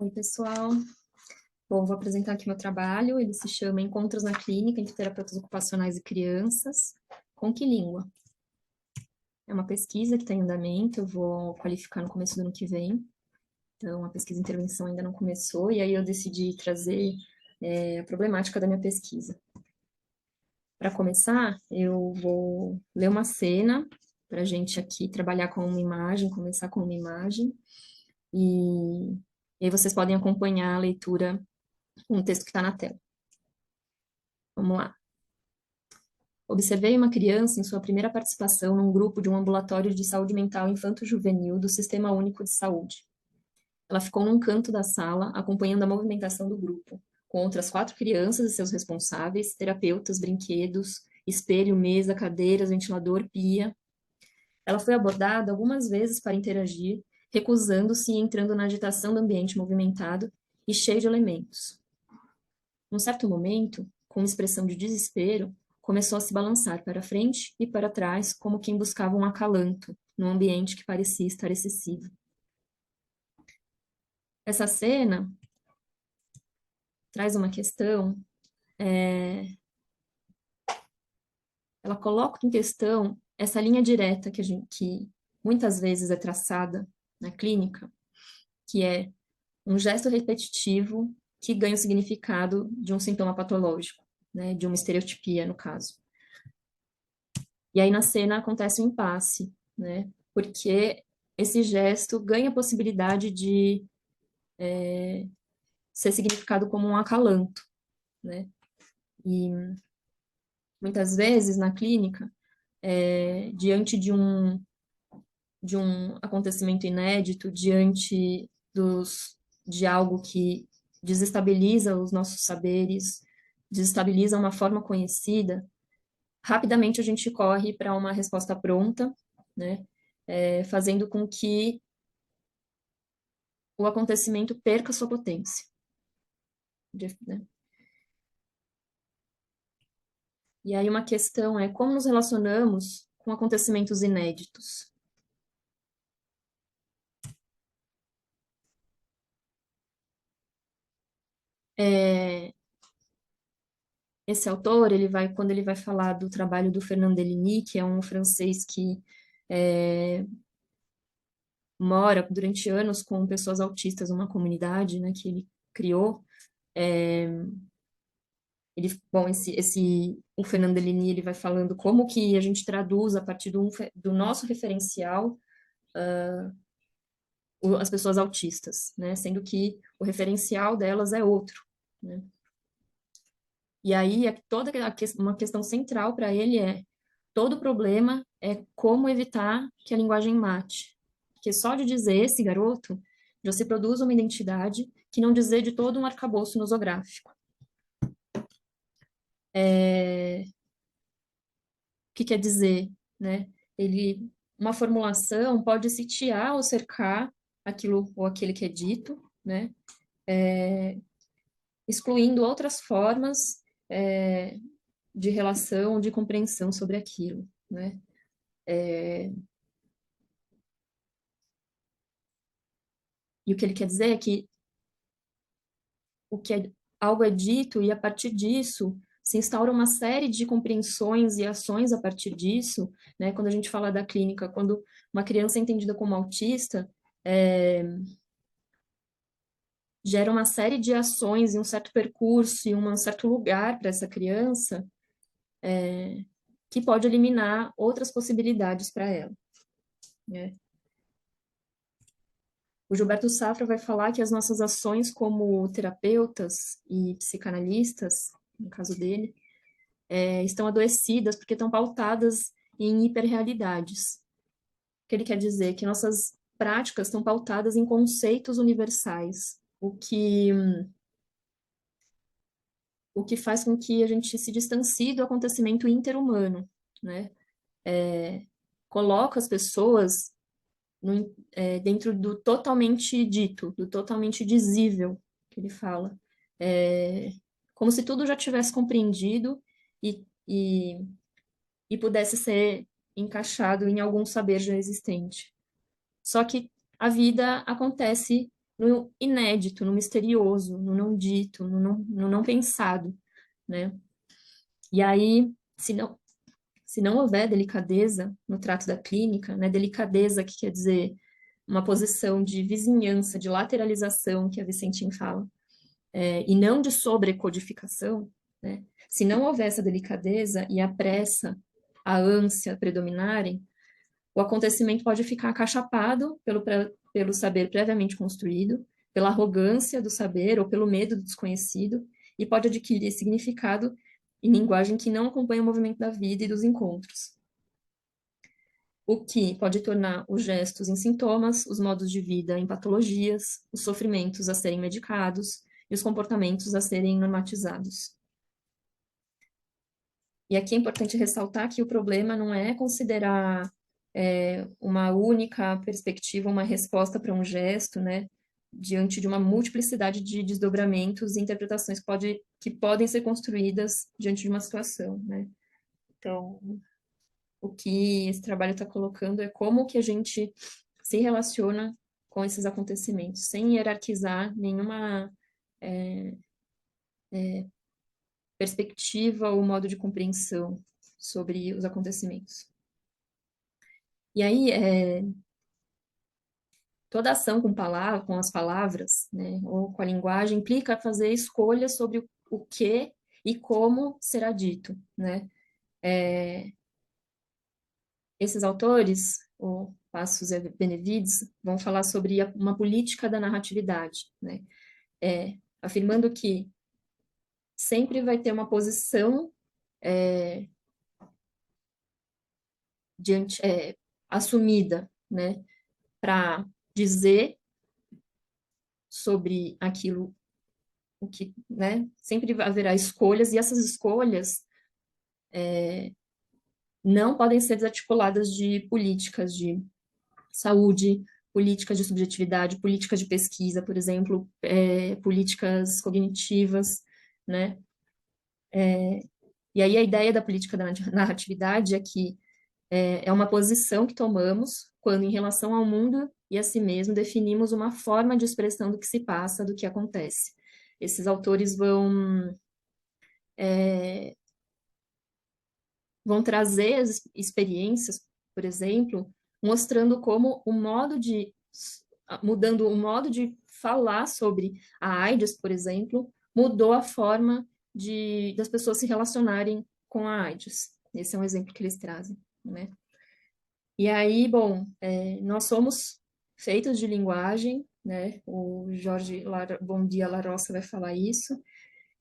Oi, pessoal. Bom, vou apresentar aqui meu trabalho. Ele se chama Encontros na Clínica entre Terapeutas Ocupacionais e Crianças. Com que língua? É uma pesquisa que está em andamento, eu vou qualificar no começo do ano que vem. Então, a pesquisa de intervenção ainda não começou, e aí eu decidi trazer a problemática da minha pesquisa. Para começar, eu vou ler uma cena, para a gente aqui trabalhar com uma imagem, começar com uma imagem, e aí vocês podem acompanhar a leitura com o texto que está na tela. Vamos lá. Observei uma criança em sua primeira participação num grupo de um ambulatório de saúde mental infanto-juvenil do Sistema Único de Saúde. Ela ficou num canto da sala, acompanhando a movimentação do grupo, com outras 4 crianças e seus responsáveis, terapeutas, brinquedos, espelho, mesa, cadeiras, ventilador, pia. Ela foi abordada algumas vezes para interagir, recusando-se e entrando na agitação do ambiente movimentado e cheio de elementos. Num certo momento, com uma expressão de desespero, começou a se balançar para frente e para trás, como quem buscava um acalanto, num ambiente que parecia estar excessivo. Essa cena traz uma questão, ela coloca em questão essa linha direta que muitas vezes é traçada na clínica, que é um gesto repetitivo que ganha o significado de um sintoma patológico, né, de uma estereotipia, no caso. E aí na cena acontece um impasse, né? Porque esse gesto ganha a possibilidade de ser significado como um acalanto, né? E muitas vezes na clínica, diante de um acontecimento inédito, diante de algo que desestabiliza os nossos saberes, desestabiliza uma forma conhecida, rapidamente a gente corre para uma resposta pronta, né? Fazendo com que o acontecimento perca sua potência. Né? E aí uma questão é como nos relacionamos com acontecimentos inéditos. Esse autor, quando ele vai falar do trabalho do Fernand Deligny, que é um francês que mora durante anos com pessoas autistas numa comunidade, né, que ele criou. O Fernand Deligny, ele vai falando como que a gente traduz a partir do nosso referencial as pessoas autistas, né, sendo que o referencial delas é outro, né. E aí, uma questão central para ele todo problema é como evitar que a linguagem mate. Porque só de dizer esse garoto, já se produz uma identidade que não dizer de todo um arcabouço nosográfico. O que quer dizer, né? Uma formulação pode sitiar ou cercar aquilo ou aquele que é dito, né? Excluindo outras formas de relação, de compreensão sobre aquilo, né? E o que ele quer dizer é que algo é dito e a partir disso se instaura uma série de compreensões e ações a partir disso, né? Quando a gente fala da clínica, quando uma criança é entendida como autista, gera uma série de ações e um certo percurso e um certo lugar para essa criança que pode eliminar outras possibilidades para ela, né? O Gilberto Safra vai falar que as nossas ações como terapeutas e psicanalistas, no caso dele, estão adoecidas porque estão pautadas em hiperrealidades. O que ele quer dizer? Que nossas práticas estão pautadas em conceitos universais, o que faz com que a gente se distancie do acontecimento interhumano, né? Coloca as pessoas dentro do totalmente dito, do totalmente dizível, que ele fala. Como se tudo já tivesse compreendido e pudesse ser encaixado em algum saber já existente. Só que a vida acontece no inédito, no misterioso, no não dito, no não pensado, né? E aí, se não houver delicadeza no trato da clínica, né? Delicadeza que quer dizer uma posição de vizinhança, de lateralização, que a Vicentim fala, e não de sobrecodificação, né? Se não houver essa delicadeza e a pressa, a ânsia predominarem, o acontecimento pode ficar acachapado pelo saber previamente construído, pela arrogância do saber ou pelo medo do desconhecido, e pode adquirir significado em linguagem que não acompanha o movimento da vida e dos encontros. O que pode tornar os gestos em sintomas, os modos de vida em patologias, os sofrimentos a serem medicados e os comportamentos a serem normatizados. E aqui é importante ressaltar que o problema não é considerar uma única perspectiva, uma resposta para um gesto, né, diante de uma multiplicidade de desdobramentos e interpretações que podem ser construídas diante de uma situação, né. Então, o que esse trabalho está colocando é como que a gente se relaciona com esses acontecimentos, sem hierarquizar nenhuma perspectiva ou modo de compreensão sobre os acontecimentos. E aí, toda ação com as palavras, né, ou com a linguagem, implica fazer escolhas sobre o que e como será dito, né. Esses autores, o Passos e Benevides, vão falar sobre uma política da narratividade, né, afirmando que sempre vai ter uma posição assumida, né, para dizer sobre aquilo o que, né, sempre haverá escolhas, e essas escolhas não podem ser desarticuladas de políticas de saúde, políticas de subjetividade, políticas de pesquisa, por exemplo, políticas cognitivas, né? E aí a ideia da política da narratividade é que é uma posição que tomamos quando, em relação ao mundo e a si mesmo, definimos uma forma de expressão do que se passa, do que acontece. Esses autores vão trazer as experiências, por exemplo, mostrando como mudando o modo de falar sobre a AIDS, por exemplo, mudou a forma das pessoas se relacionarem com a AIDS. Esse é um exemplo que eles trazem, né? E aí, bom, nós somos feitos de linguagem, né? O Jorge Bom Dia Larossa vai falar isso,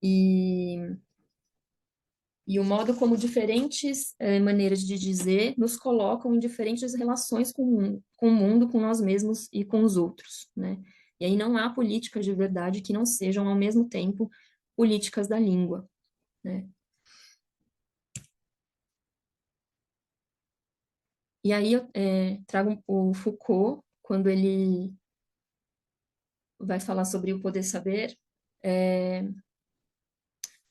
e o modo como diferentes maneiras de dizer nos colocam em diferentes relações com o mundo, com nós mesmos e com os outros, né? E aí não há políticas de verdade que não sejam, ao mesmo tempo, políticas da língua, né? E aí eu trago o Foucault, quando ele vai falar sobre o poder saber,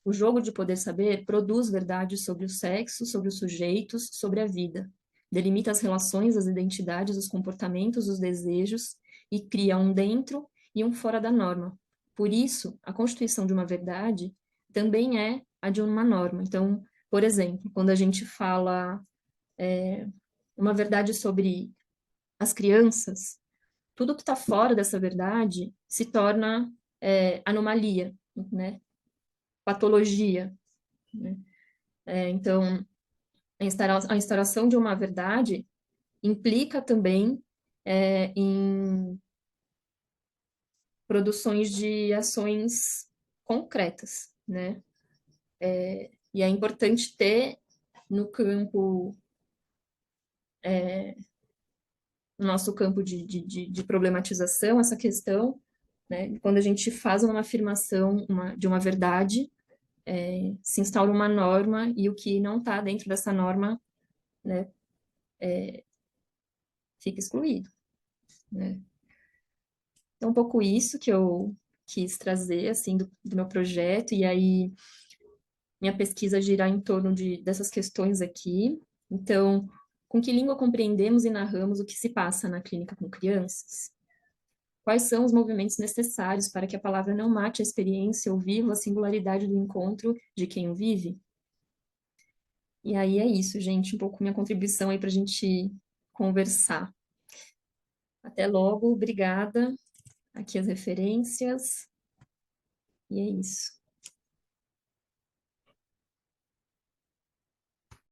o jogo de poder saber produz verdades sobre o sexo, sobre os sujeitos, sobre a vida. Delimita as relações, as identidades, os comportamentos, os desejos e cria um dentro e um fora da norma. Por isso, a constituição de uma verdade também é a de uma norma. Então, por exemplo, quando a gente fala uma verdade sobre as crianças, tudo que está fora dessa verdade se torna anomalia, né? Patologia, né? Então, a instauração de uma verdade implica também em produções de ações concretas, né? E é importante ter no campo, no nosso campo de problematização, essa questão, né? Quando a gente faz uma afirmação de uma verdade, se instaura uma norma e o que não está dentro dessa norma, né, fica excluído, né? Então, um pouco isso que eu quis trazer, assim, do meu projeto, e aí minha pesquisa girar em torno dessas questões aqui. Então, com que língua compreendemos e narramos o que se passa na clínica com crianças? Quais são os movimentos necessários para que a palavra não mate a experiência ou viva a singularidade do encontro de quem o vive? E aí é isso, gente, um pouco minha contribuição aí para a gente conversar. Até logo, obrigada. Aqui as referências. E é isso.